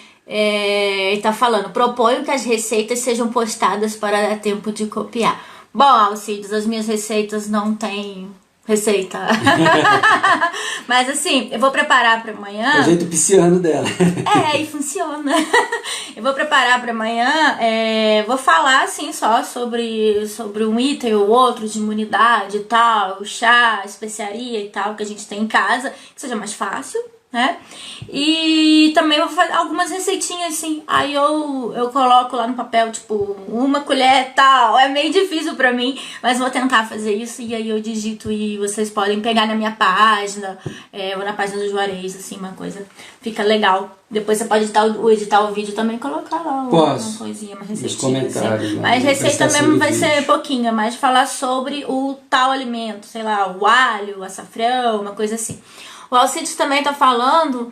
tá falando: proponho que as receitas sejam postadas para dar tempo de copiar. Bom, Alcides, as minhas receitas não tem receita. Mas assim, eu vou preparar para amanhã. É o jeito pisciano dela. E funciona. Eu vou preparar para amanhã. Vou falar assim só sobre um item ou outro de imunidade e tal, chá, especiaria e tal, que a gente tem em casa, que seja mais fácil, né? E também vou fazer algumas receitinhas assim. Aí eu coloco lá no papel, tipo, uma colher tal. É meio difícil pra mim, mas vou tentar fazer isso. E aí eu digito e vocês podem pegar na minha página, ou na página do Juarez, assim, uma coisa. Fica legal. Depois você pode editar o vídeo também e colocar lá uma coisinha, uma receitinha. Assim. Mas receita mesmo vai ser pouquinho, mais falar sobre o tal alimento, sei lá, o alho, o açafrão, uma coisa assim. O Alcides também tá falando,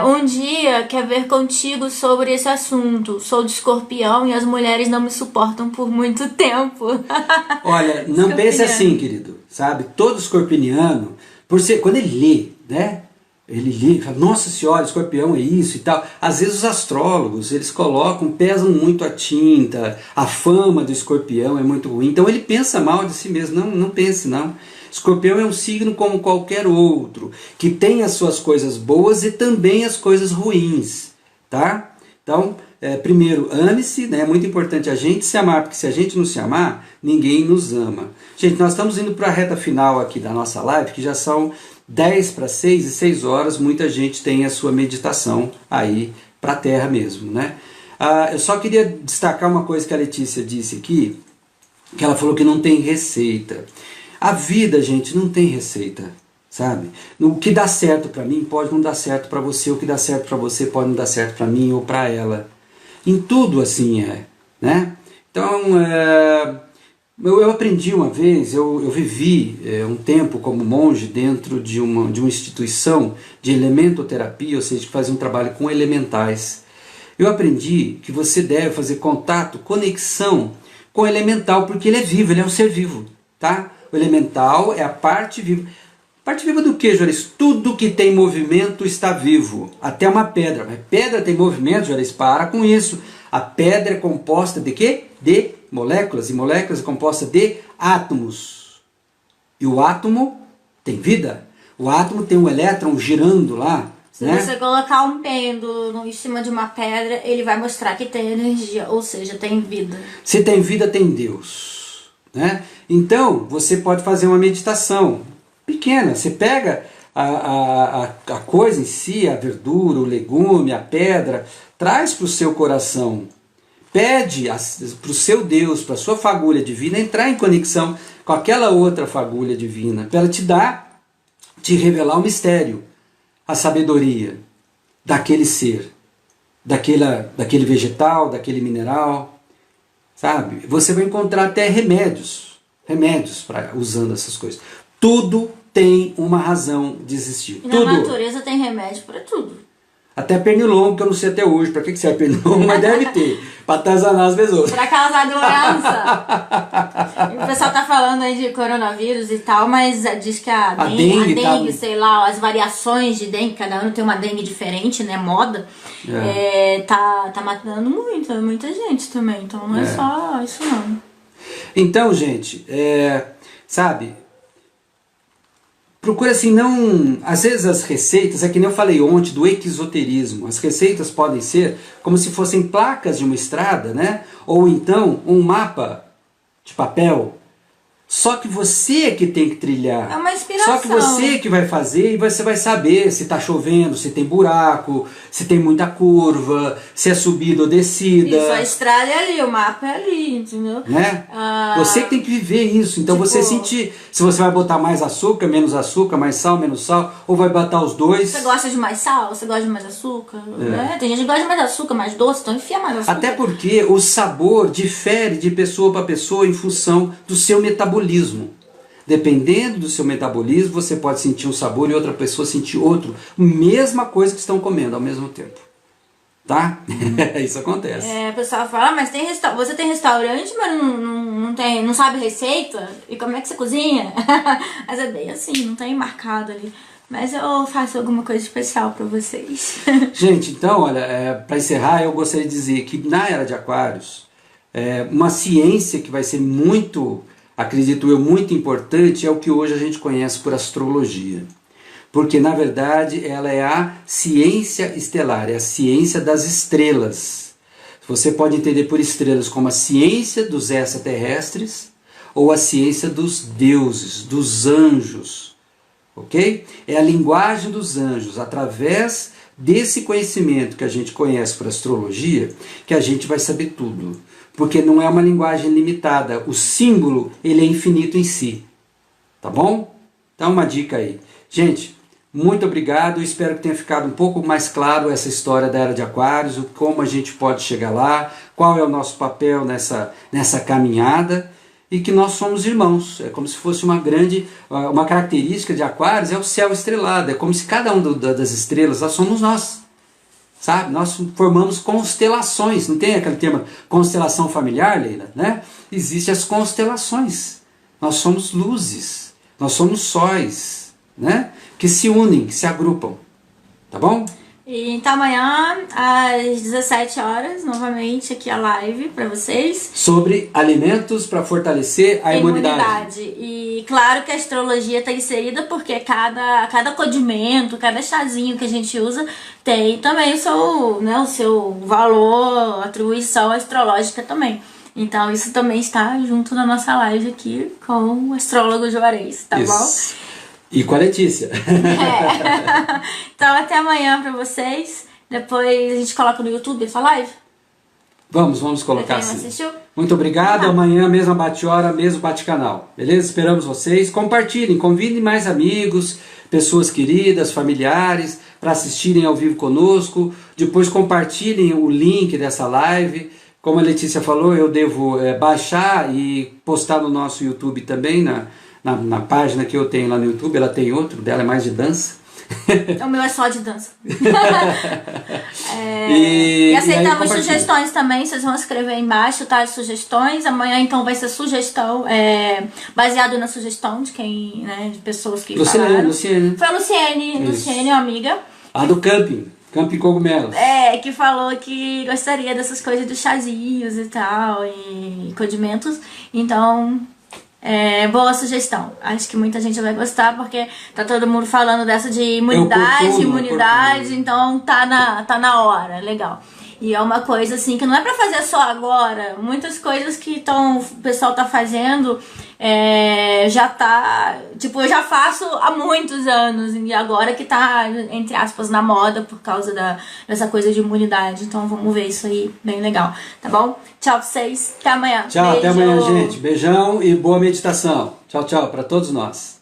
um dia quer ver contigo sobre esse assunto. Sou de Escorpião e as mulheres não me suportam por muito tempo. Olha, não pense assim, querido, sabe? Todo escorpiano, quando ele lê, né? Ele lê, fala, nossa senhora, escorpião é isso e tal. Às vezes os astrólogos, eles pesam muito a tinta, a fama do escorpião é muito ruim. Então ele pensa mal de si mesmo. Não pense, não. Escorpião é um signo como qualquer outro, que tem as suas coisas boas e também as coisas ruins, tá? Então, primeiro, ame-se, né? É muito importante a gente se amar, porque se a gente não se amar, ninguém nos ama. Gente, nós estamos indo para a reta final aqui da nossa live, que já são 10 para 6 e 6 horas, muita gente tem a sua meditação aí para a Terra mesmo, né? Eu só queria destacar uma coisa que a Letícia disse aqui, que ela falou que não tem receita. A vida, gente, não tem receita, sabe? O que dá certo para mim pode não dar certo para você, o que dá certo para você pode não dar certo para mim ou para ela. Em tudo assim né? Então, eu aprendi uma vez, eu vivi um tempo como monge dentro de uma instituição de elementoterapia, ou seja, que fazia um trabalho com elementais. Eu aprendi que você deve fazer contato, conexão com o elemental, porque ele é vivo, ele é um ser vivo, tá? O elemental é a parte viva. Parte viva do que, Juarez? Tudo que tem movimento está vivo. Até uma pedra. Mas pedra tem movimento, Juarez? Para com isso. A pedra é composta de quê? De moléculas. E moléculas é composta de átomos. E o átomo tem vida. O átomo tem um elétron girando lá. Se você colocar um pêndulo em cima de uma pedra, ele vai mostrar que tem energia. Ou seja, tem vida. Se tem vida, tem Deus. Né? Então, você pode fazer uma meditação pequena. Você pega a coisa em si, a verdura, o legume, a pedra, traz para o seu coração. Pede para o seu Deus, para a sua fagulha divina, entrar em conexão com aquela outra fagulha divina, para ela te revelar o mistério, a sabedoria daquele ser, daquele vegetal, daquele mineral. Sabe? Você vai encontrar até remédios usando essas coisas. Tudo tem uma razão de existir. E na natureza tem remédio para tudo. Até pernilongo, que eu não sei até hoje para que serve pernilongo, mas deve ter. Para atazanar as pessoas. Para causar doença. O pessoal tá falando aí de coronavírus e tal, mas diz que a dengue tá... sei lá, as variações de dengue, cada ano tem uma dengue diferente, né? Moda. Tá matando muita gente também. Então não é só isso não. Então, gente, sabe... Procura assim, não... Às vezes as receitas, é que nem eu falei ontem, do exoterismo. As receitas podem ser como se fossem placas de uma estrada, né? Ou então um mapa de papel. Só que você é que tem que trilhar. É uma inspiração. Só que você que vai fazer e você vai saber se está chovendo, se tem buraco, se tem muita curva, se é subida ou descida. Isso, a estrada é ali, o mapa é ali, entendeu? Né? Você que tem que viver isso. Então você sentir se você vai botar mais açúcar, mais sal, menos sal, ou vai botar os dois. Você gosta de mais sal? Você gosta de mais açúcar? Né? Tem gente que gosta de mais açúcar, mais doce, então enfia mais açúcar. Até porque o sabor difere de pessoa para pessoa em função do seu metabolismo. Dependendo do seu metabolismo, você pode sentir um sabor e outra pessoa sentir outro. Mesma coisa que estão comendo ao mesmo tempo. Tá? Isso acontece. O pessoal fala, mas você tem restaurante, mas não sabe receita? E como é que você cozinha? Mas é bem assim, não tem marcado ali. Mas eu faço alguma coisa especial para vocês. Gente, então, olha, para encerrar, eu gostaria de dizer que na Era de Aquários, uma ciência que vai ser muito... acredito eu, muito importante é o que hoje a gente conhece por astrologia. Porque, na verdade, ela é a ciência estelar, é a ciência das estrelas. Você pode entender por estrelas como a ciência dos extraterrestres ou a ciência dos deuses, dos anjos. ok? É a linguagem dos anjos, através desse conhecimento que a gente conhece por astrologia, que a gente vai saber tudo. Porque não é uma linguagem limitada, o símbolo ele é infinito em si. Tá bom? Então uma dica aí. Gente, muito obrigado, espero que tenha ficado um pouco mais claro essa história da Era de Aquários, como a gente pode chegar lá, qual é o nosso papel nessa caminhada, e que nós somos irmãos. É como se fosse uma característica de Aquários, é o céu estrelado, é como se cada um das estrelas, nós somos nós. Sabe? Nós formamos constelações, não tem aquele termo constelação familiar, Leila? Né? Existem as constelações, nós somos luzes, nós somos sóis, né? Que se unem, que se agrupam, tá bom? E então amanhã, às 17 horas, novamente aqui a live para vocês. Sobre alimentos para fortalecer a imunidade. E claro que a astrologia está inserida porque cada condimento, cada chazinho que a gente usa tem também o seu valor, atribuição astrológica também. Então isso também está junto na nossa live aqui com o astrólogo Juarez, tá bom? E com a Letícia. Então até amanhã pra vocês. Depois a gente coloca no YouTube essa live. Vamos colocar sim. Assistiu? Muito obrigado. Amanhã, mesma bate-hora, mesmo bate-canal. Beleza? Esperamos vocês. Compartilhem, convidem mais amigos, pessoas queridas, familiares, para assistirem ao vivo conosco. Depois compartilhem o link dessa live. Como a Letícia falou, eu devo baixar e postar no nosso YouTube também, na página que eu tenho lá no YouTube. Ela tem outro, dela é mais de dança. O meu é só de dança. E aceitamos sugestões também. Vocês vão escrever embaixo, tá? As sugestões. Amanhã então vai ser sugestão baseado na sugestão de quem, né, de pessoas que falaram. Luciene. Foi a Luciene, uma amiga. A do Camping Cogumelos. Que falou que gostaria dessas coisas dos chazinhos e tal, e condimentos. Então, boa sugestão. Acho que muita gente vai gostar, porque tá todo mundo falando dessa de imunidade, então tá na hora, legal. E é uma coisa assim que não é pra fazer só agora. Muitas coisas que o pessoal tá fazendo já tá... Tipo, eu já faço há muitos anos e agora que tá, entre aspas, na moda por causa dessa coisa de imunidade. Então vamos ver isso aí, bem legal. Tá bom? Tchau pra vocês. Até amanhã. Tchau, beijo. Até amanhã, gente. Beijão e boa meditação. Tchau, tchau pra todos nós.